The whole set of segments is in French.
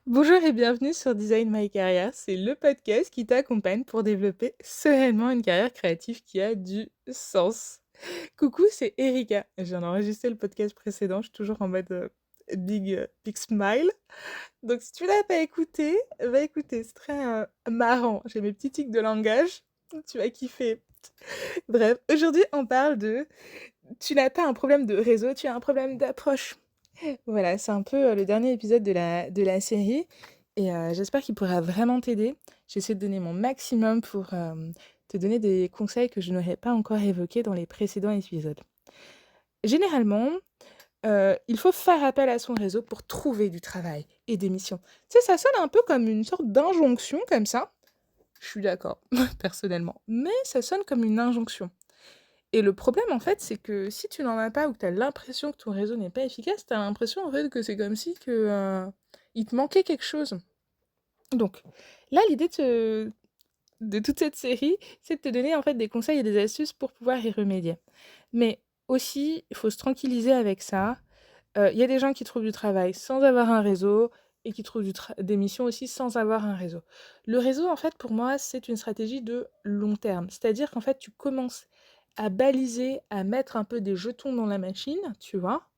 Bonjour et bienvenue sur Design My Career, c'est le podcast qui t'accompagne pour développer sereinement une carrière créative qui a du sens. Coucou, c'est Erika. Je viens d'enregistrer le podcast précédent, je suis toujours en mode big smile. Donc si tu l'as pas écouté, va écouter, c'est très marrant. J'ai mes petits tics de langage, tu vas kiffer. Bref, aujourd'hui on parle de tu n'as pas un problème de réseau, tu as un problème d'approche. Voilà, c'est un peu, le dernier épisode de la série et j'espère qu'il pourra vraiment t'aider. J'essaie de donner mon maximum pour, te donner des conseils que je n'aurais pas encore évoqués dans les précédents épisodes. Généralement, il faut faire appel à son réseau pour trouver du travail et des missions. Tu sais, ça sonne un peu comme une sorte d'injonction comme ça. Je suis d'accord, personnellement, mais ça sonne comme une injonction. Et le problème, en fait, c'est que si tu n'en as pas ou que tu as l'impression que ton réseau n'est pas efficace, tu as l'impression, en fait, que c'est comme si que, il te manquait quelque chose. Donc, là, l'idée de toute cette série, c'est de te donner, en fait, des conseils et des astuces pour pouvoir y remédier. Mais aussi, il faut se tranquilliser avec ça. Il y a des gens qui trouvent du travail sans avoir un réseau et qui trouvent des missions aussi sans avoir un réseau. Le réseau, en fait, pour moi, c'est une stratégie de long terme. C'est-à-dire qu'en fait, tu commences à baliser, à mettre un peu des jetons dans la machine, tu vois.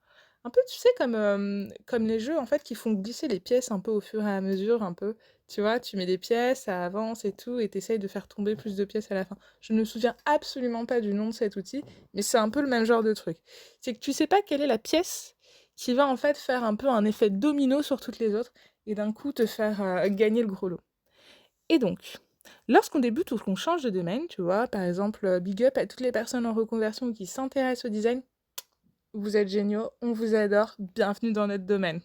Un peu, tu sais, comme les jeux, en fait, qui font glisser les pièces un peu au fur et à mesure, un peu. Tu vois, tu mets des pièces, ça avance et tout, et t'essayes de faire tomber plus de pièces à la fin. Je ne me souviens absolument pas du nom de cet outil, mais c'est un peu le même genre de truc. C'est que tu sais pas quelle est la pièce qui va en fait faire un peu un effet domino sur toutes les autres, et d'un coup te faire gagner le gros lot. Et donc, lorsqu'on débute ou qu'on change de domaine, tu vois, par exemple, big up à toutes les personnes en reconversion qui s'intéressent au design, vous êtes géniaux, on vous adore, bienvenue dans notre domaine.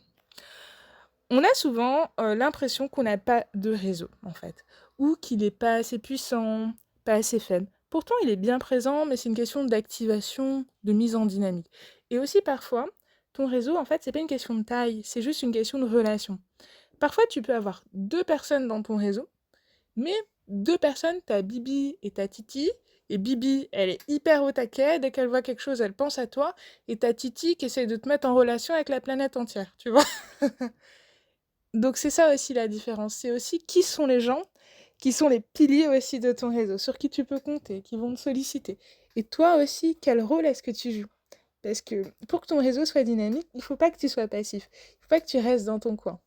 On a souvent l'impression qu'on n'a pas de réseau, en fait, ou qu'il n'est pas assez puissant, pas assez faible. Pourtant, il est bien présent, mais c'est une question d'activation, de mise en dynamique. Et aussi, parfois, ton réseau, en fait, c'est pas une question de taille, c'est juste une question de relation. Parfois, tu peux avoir deux personnes dans ton réseau, mais deux personnes, t'as Bibi et t'as Titi, et Bibi, elle est hyper au taquet, dès qu'elle voit quelque chose, elle pense à toi, et t'as Titi qui essaie de te mettre en relation avec la planète entière, tu vois. Donc c'est ça aussi la différence, c'est aussi qui sont les gens, qui sont les piliers aussi de ton réseau, sur qui tu peux compter, qui vont te solliciter. Et toi aussi, quel rôle est-ce que tu joues? Parce que pour que ton réseau soit dynamique, il faut pas que tu sois passif, il faut pas que tu restes dans ton coin.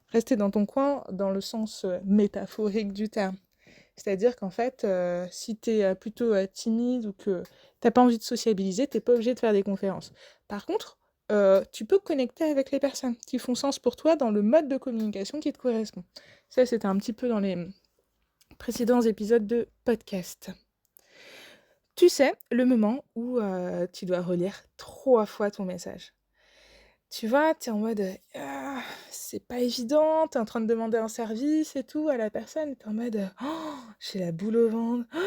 Rester dans ton coin dans le sens métaphorique du terme. C'est-à-dire qu'en fait, si tu es plutôt timide ou que t'as pas envie de sociabiliser, t'es pas obligé de faire des conférences. Par contre, tu peux connecter avec les personnes qui font sens pour toi dans le mode de communication qui te correspond. Ça, c'était un petit peu dans les précédents épisodes de podcast. Tu sais, le moment où tu dois relire 3 fois ton message. Tu vois, tu es en mode, «Ah, c'est pas évident», tu es en train de demander un service et tout à la personne, tu es en mode, «Oh, j'ai la boule au ventre, oh,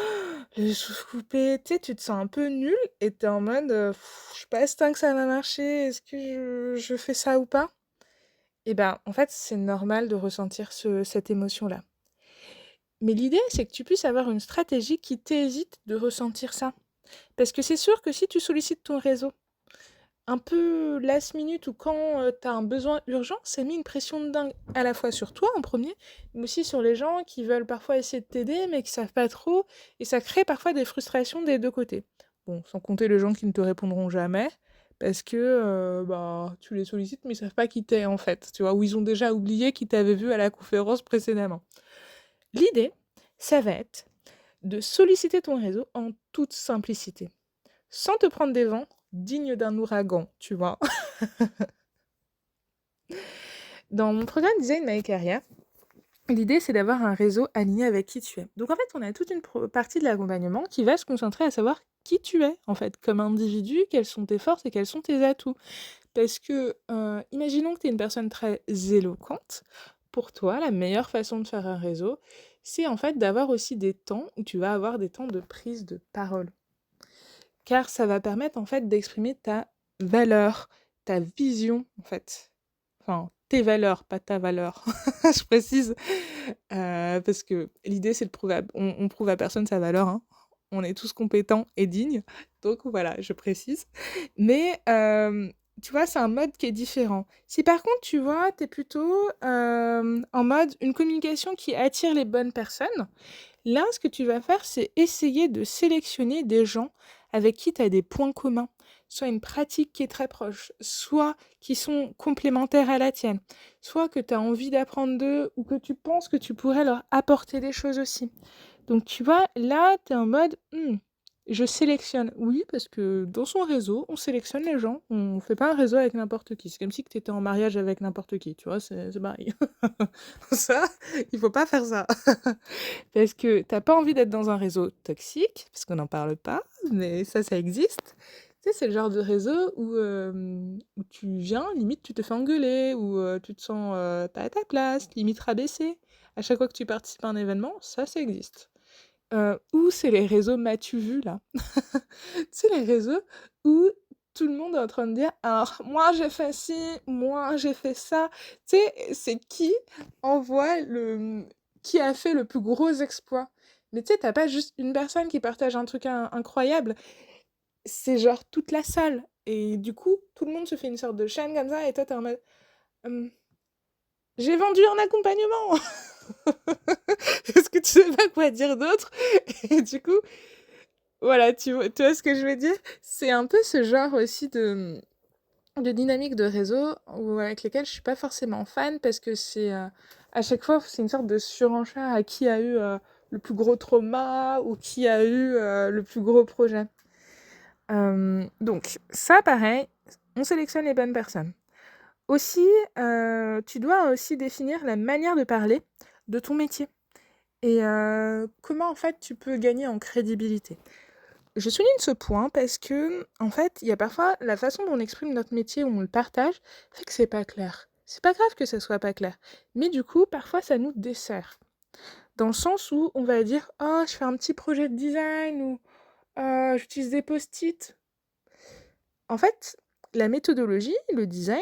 le souffle coupé», tu sais, tu te sens un peu nul et tu es en mode, «Je suis pas certain que ça va marcher, est-ce que je fais ça ou pas?» Et ben, en fait, c'est normal de ressentir cette émotion-là. Mais l'idée, c'est que tu puisses avoir une stratégie qui t'évite de ressentir ça. Parce que c'est sûr que si tu sollicites ton réseau un peu last minute ou quand tu as un besoin urgent, ça met une pression de dingue, à la fois sur toi en premier, mais aussi sur les gens qui veulent parfois essayer de t'aider, mais qui savent pas trop, et ça crée parfois des frustrations des deux côtés. Bon, sans compter les gens qui ne te répondront jamais, parce que bah, tu les sollicites, mais ils savent pas qui t'es en fait, tu vois, ou ils ont déjà oublié qui t'avait vu à la conférence précédemment. L'idée, ça va être de solliciter ton réseau en toute simplicité, sans te prendre des vents, digne d'un ouragan, tu vois. Dans mon programme Design My Career, l'idée c'est d'avoir un réseau aligné avec qui tu es. Donc en fait, on a toute une partie de l'accompagnement qui va se concentrer à savoir qui tu es, en fait, comme individu, quelles sont tes forces et quels sont tes atouts. Parce que, imaginons que tu es une personne très éloquente. Pour toi, la meilleure façon de faire un réseau, c'est en fait d'avoir aussi des temps où tu vas avoir des temps de prise de parole. Car ça va permettre en fait d'exprimer ta valeur, ta vision en fait. Enfin, tes valeurs, pas ta valeur. Je précise, parce que l'idée c'est de prouver on prouve à personne sa valeur, hein. On est tous compétents et dignes, donc voilà, je précise. Mais tu vois, c'est un mode qui est différent. Si par contre, tu vois, tu es plutôt, en mode une communication qui attire les bonnes personnes, là, ce que tu vas faire, c'est essayer de sélectionner des gens avec qui tu as des points communs, soit une pratique qui est très proche, soit qui sont complémentaires à la tienne, soit que tu as envie d'apprendre d'eux ou que tu penses que tu pourrais leur apporter des choses aussi. Donc tu vois, là, tu es en mode, je sélectionne. Oui, parce que dans son réseau, on sélectionne les gens. On fait pas un réseau avec n'importe qui. C'est comme si tu étais en mariage avec n'importe qui, tu vois, c'est pareil. Ça, il faut pas faire ça. Parce que t'as pas envie d'être dans un réseau toxique, parce qu'on n'en parle pas, mais ça existe. Tu sais, c'est le genre de réseau où tu viens, limite tu te fais engueuler, où tu te sens pas à ta place, limite rabaissé. À chaque fois que tu participes à un événement, ça existe. Ou c'est les réseaux m'as-tu vu là? Tu sais, les réseaux où tout le monde est en train de dire: «Alors moi j'ai fait ci, moi j'ai fait ça». Tu sais, c'est envoie qui a fait le plus gros exploit. Mais tu sais, tu pas juste une personne qui partage un truc incroyable, c'est genre toute la salle et du coup, tout le monde se fait une sorte de chaîne comme ça et toi tu es en mode: «Hem, j'ai vendu un accompagnement!» Est-ce que tu sais pas quoi dire d'autre? Et du coup, voilà, tu vois ce que je veux dire? C'est un peu ce genre aussi de dynamique de réseau avec lesquels je suis pas forcément fan parce que à chaque fois, c'est une sorte de surenchère à qui a eu le plus gros trauma ou qui a eu le plus gros projet. Donc, ça, pareil, on sélectionne les bonnes personnes. Aussi, tu dois aussi définir la manière de parler de ton métier et comment en fait tu peux gagner en crédibilité. Je souligne ce point parce que, en fait, il y a parfois la façon dont on exprime notre métier, où on le partage, fait que c'est pas clair. C'est pas grave que ça soit pas clair. Mais du coup, parfois, ça nous dessert. Dans le sens où on va dire: «Oh, je fais un petit projet de design» ou «J'utilise des post-it». En fait, la méthodologie, le design,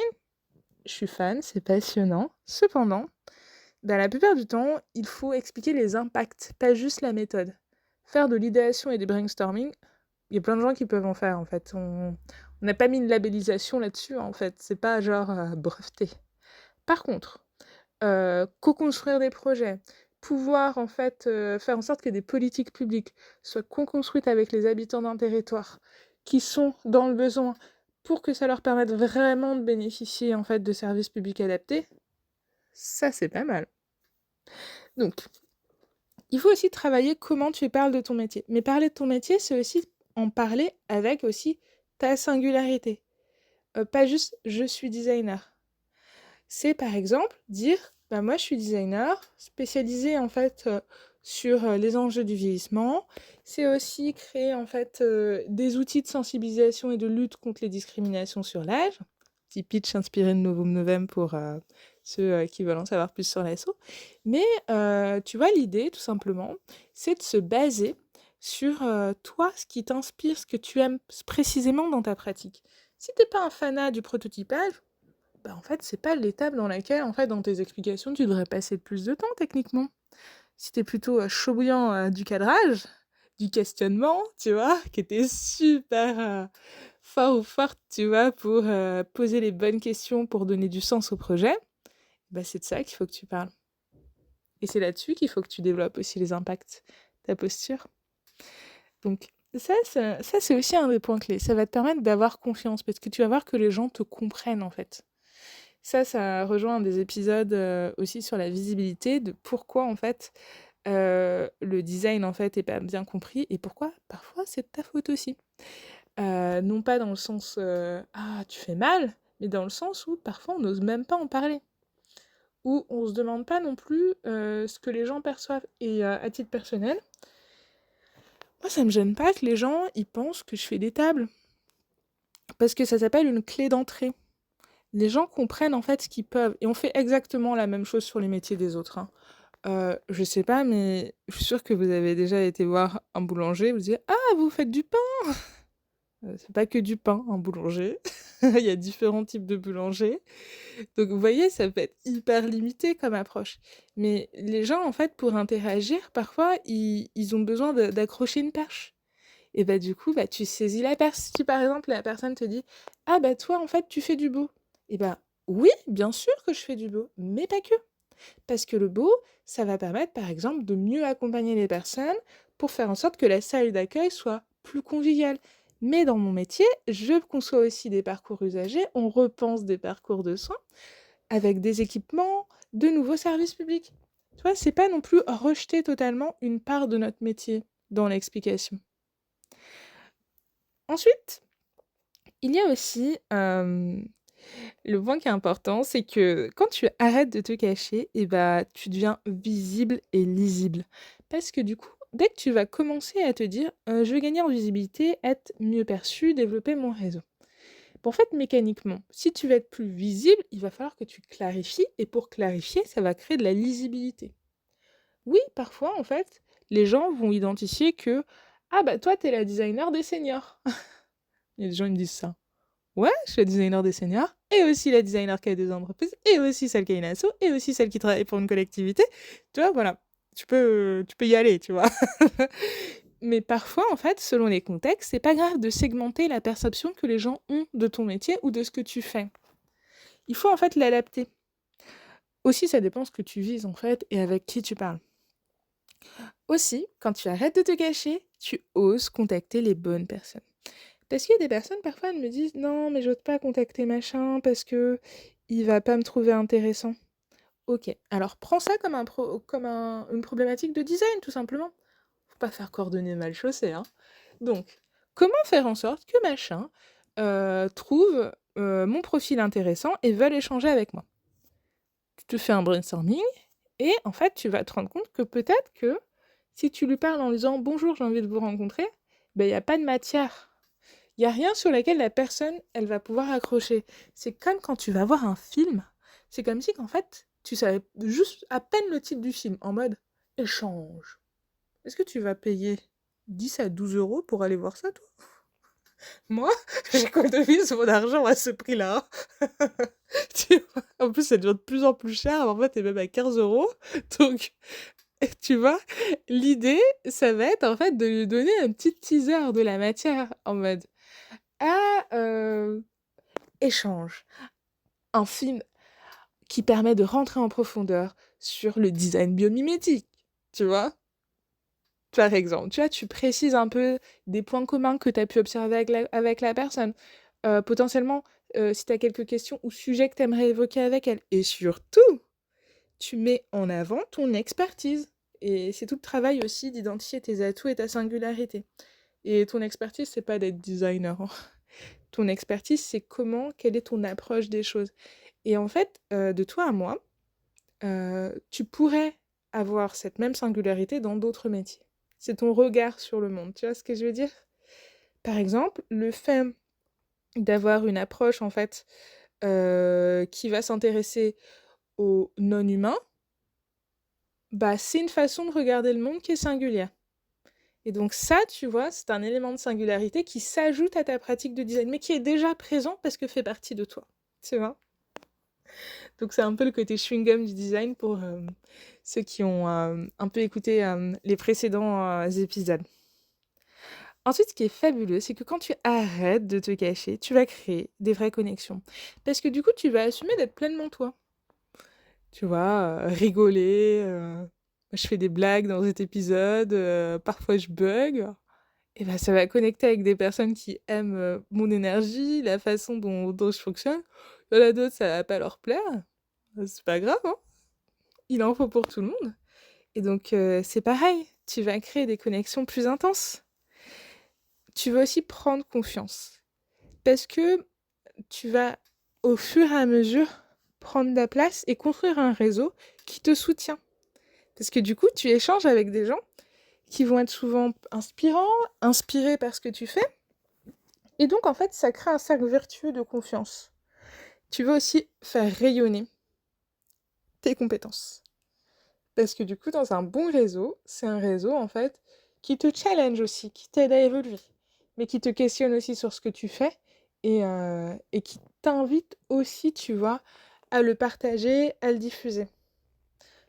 je suis fan, c'est passionnant. Cependant, dans la plupart du temps, il faut expliquer les impacts, pas juste la méthode. Faire de l'idéation et des brainstorming, il y a plein de gens qui peuvent en faire, en fait. On n'a pas mis une labellisation là-dessus, en fait. C'est pas genre breveté. Par contre, co-construire des projets, pouvoir, en fait, faire en sorte que des politiques publiques soient co-construites avec les habitants d'un territoire qui sont dans le besoin pour que ça leur permette vraiment de bénéficier, en fait, de services publics adaptés, ça, c'est pas mal. Donc, il faut aussi travailler comment tu parles de ton métier. Mais parler de ton métier, c'est aussi en parler avec aussi ta singularité. Pas juste je suis designer. C'est par exemple dire bah moi je suis designer, spécialisé en fait sur les enjeux du vieillissement. C'est aussi créer en fait des outils de sensibilisation et de lutte contre les discriminations sur l'âge. Petit pitch inspiré de Novum Novem pour ceux qui veulent en savoir plus sur l'assaut. Mais tu vois, l'idée, tout simplement, c'est de se baser sur toi, ce qui t'inspire, ce que tu aimes précisément dans ta pratique. Si t'es pas un fanat du prototypage, bah en fait, c'est pas l'étape dans laquelle, en fait, dans tes explications, tu devrais passer le plus de temps, techniquement. Si t'es plutôt chaud bouillant du cadrage, du questionnement, tu vois, que t'es super fort ou forte, tu vois, pour poser les bonnes questions pour donner du sens au projet, bah c'est de ça qu'il faut que tu parles. Et c'est là-dessus qu'il faut que tu développes aussi les impacts, ta posture. Donc ça c'est aussi un des points clés. Ça va te permettre d'avoir confiance parce que tu vas voir que les gens te comprennent en fait. Ça rejoint un des épisodes aussi sur la visibilité, de pourquoi en fait le design en fait est pas bien compris et pourquoi parfois c'est de ta faute aussi. Non pas dans le sens ah tu fais mal, mais dans le sens où parfois on n'ose même pas en parler. Où on se demande pas non plus ce que les gens perçoivent. Et à titre personnel, moi ça me gêne pas que les gens ils pensent que je fais des tables. Parce que ça s'appelle une clé d'entrée. Les gens comprennent en fait ce qu'ils peuvent. Et on fait exactement la même chose sur les métiers des autres. Hein. Je sais pas, mais je suis sûre que vous avez déjà été voir un boulanger, vous dites ah, vous faites du pain! C'est pas que du pain, un boulanger. Il y a différents types de boulangers. Donc vous voyez, ça peut être hyper limité comme approche. Mais les gens, en fait, pour interagir, parfois, ils ont besoin d'accrocher une perche. Et bah du coup, bah, tu saisis la perche. Si par exemple, la personne te dit ah bah toi, en fait, tu fais du beau. Et bah oui, bien sûr que je fais du beau, mais pas que. Parce que le beau, ça va permettre par exemple de mieux accompagner les personnes pour faire en sorte que la salle d'accueil soit plus conviviale. Mais dans mon métier, je conçois aussi des parcours usagers, on repense des parcours de soins avec des équipements, de nouveaux services publics. Tu vois, c'est pas non plus rejeter totalement une part de notre métier dans l'explication. Ensuite, il y a aussi le point qui est important, c'est que quand tu arrêtes de te cacher, et bah, tu deviens visible et lisible. Parce que du coup, dès que tu vas commencer à te dire je vais gagner en visibilité, être mieux perçu, développer mon réseau. Bon, en fait, mécaniquement, si tu veux être plus visible, il va falloir que tu clarifies, et pour clarifier, ça va créer de la lisibilité. Oui, parfois, en fait, les gens vont identifier que ah bah toi, t'es la designer des seniors. Il y a des gens qui me disent ça. Ouais, je suis la designer des seniors, et aussi la designer qui a des entreprises, et aussi celle qui a une asso, et aussi celle qui travaille pour une collectivité. Tu vois, voilà. Tu peux y aller, tu vois. Mais parfois, en fait, selon les contextes, c'est pas grave de segmenter la perception que les gens ont de ton métier ou de ce que tu fais. Il faut en fait l'adapter. Aussi, ça dépend ce que tu vises en fait et avec qui tu parles. Aussi, quand tu arrêtes de te cacher, tu oses contacter les bonnes personnes. Parce qu'il y a des personnes, parfois, elles me disent non, mais j'ose pas contacter machin parce que il va pas me trouver intéressant. Ok, alors prends ça comme, une problématique de design, tout simplement. Faut pas faire coordonner mal chaussé, hein. Donc, comment faire en sorte que machin trouve mon profil intéressant et veuille échanger avec moi? Tu te fais un brainstorming et en fait, tu vas te rendre compte que peut-être que si tu lui parles en lui disant bonjour, j'ai envie de vous rencontrer, ben il n'y a pas de matière. Il n'y a rien sur laquelle la personne, elle va pouvoir accrocher. C'est comme quand tu vas voir un film. C'est comme si, qu'en fait, tu savais juste à peine le titre du film, en mode échange. Est-ce que tu vas payer 10 à 12 euros pour aller voir ça, toi? Moi, j'économise mon argent à ce prix-là. Tu vois. En plus, ça devient de plus en plus cher. En fait, t'es même à 15 euros. Donc, tu vois, l'idée, ça va être en fait de lui donner un petit teaser de la matière en mode ah, échange. Un film qui permet de rentrer en profondeur sur le design biomimétique. Tu vois? Par exemple, tu vois, tu précises un peu des points communs que tu as pu observer avec la personne. Potentiellement, si tu as quelques questions ou sujets que tu aimerais évoquer avec elle. Et surtout, tu mets en avant ton expertise. Et c'est tout le travail aussi d'identifier tes atouts et ta singularité. Et ton expertise, c'est pas d'être designer, hein. Ton expertise, c'est quelle est ton approche des choses. Et en fait, de toi à moi, tu pourrais avoir cette même singularité dans d'autres métiers. C'est ton regard sur le monde, tu vois ce que je veux dire? Par exemple, le fait d'avoir une approche en fait qui va s'intéresser aux non-humains, bah c'est une façon de regarder le monde qui est singulière. Et donc ça, tu vois, c'est un élément de singularité qui s'ajoute à ta pratique de design, mais qui est déjà présent parce que fait partie de toi, tu vois? Donc c'est un peu le côté chewing-gum du design pour ceux qui ont un peu écouté les précédents épisodes. Ensuite, ce qui est fabuleux, c'est que quand tu arrêtes de te cacher, tu vas créer des vraies connexions. Parce que du coup, tu vas assumer d'être pleinement toi. Tu vois, rigoler, je fais des blagues dans cet épisode, parfois je bug. Et ben ça va connecter avec des personnes qui aiment mon énergie, la façon dont je fonctionne. Il y en a d'autres, ça va pas leur plaire. C'est pas grave, hein. Il en faut pour tout le monde. Et donc, c'est pareil, tu vas créer des connexions plus intenses. Tu vas aussi prendre confiance. Parce que tu vas, au fur et à mesure, prendre ta place et construire un réseau qui te soutient. Parce que du coup, tu échanges avec des gens qui vont être souvent inspirants, inspirés par ce que tu fais. Et donc, en fait, ça crée un cercle vertueux de confiance. Tu vas aussi faire rayonner tes compétences. Parce que du coup, dans un bon réseau, c'est un réseau, en fait, qui te challenge aussi, qui t'aide à évoluer, mais qui te questionne aussi sur ce que tu fais et qui t'invite aussi, tu vois, à le partager, à le diffuser.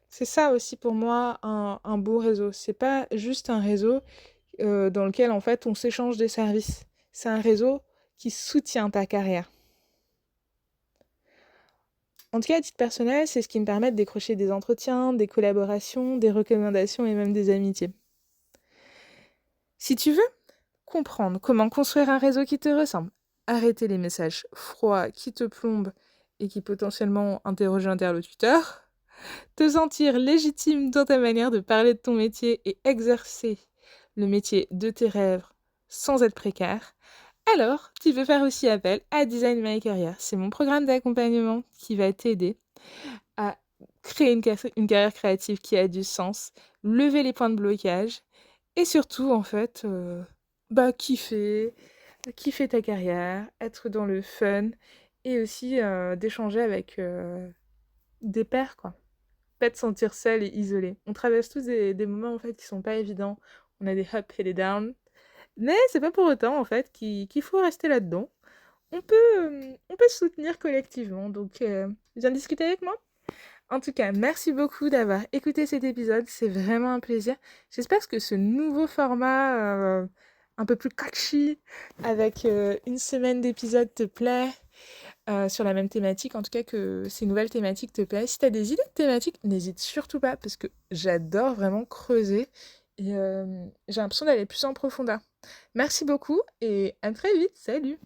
C'est ça aussi pour moi un beau réseau. C'est pas juste un réseau dans lequel, en fait, on s'échange des services. C'est un réseau qui soutient ta carrière. En tout cas, à titre personnel, c'est ce qui me permet de décrocher des entretiens, des collaborations, des recommandations et même des amitiés. Si tu veux comprendre comment construire un réseau qui te ressemble, arrêter les messages froids qui te plombent et qui potentiellement interrogent l'interlocuteur, te sentir légitime dans ta manière de parler de ton métier et exercer le métier de tes rêves sans être précaire, alors tu peux faire aussi appel à Design My Career. C'est mon programme d'accompagnement qui va t'aider à créer une carrière créative qui a du sens, lever les points de blocage et surtout, en fait, kiffer ta carrière, être dans le fun et aussi d'échanger avec des pairs, quoi. Pas te sentir seul et isolé. On traverse tous des moments en fait qui sont pas évidents. On a des ups et des downs. Mais c'est pas pour autant en fait qu'il faut rester là-dedans. On peut se soutenir collectivement. Donc, viens discuter avec moi. En tout cas, merci beaucoup d'avoir écouté cet épisode. C'est vraiment un plaisir. J'espère que ce nouveau format un peu plus catchy avec une semaine d'épisodes te plaît. Sur la même thématique, en tout cas que ces nouvelles thématiques te plaisent. Si tu as des idées de thématiques, n'hésite surtout pas parce que j'adore vraiment creuser et j'ai l'impression d'aller plus en profondeur. Merci beaucoup et à très vite, salut!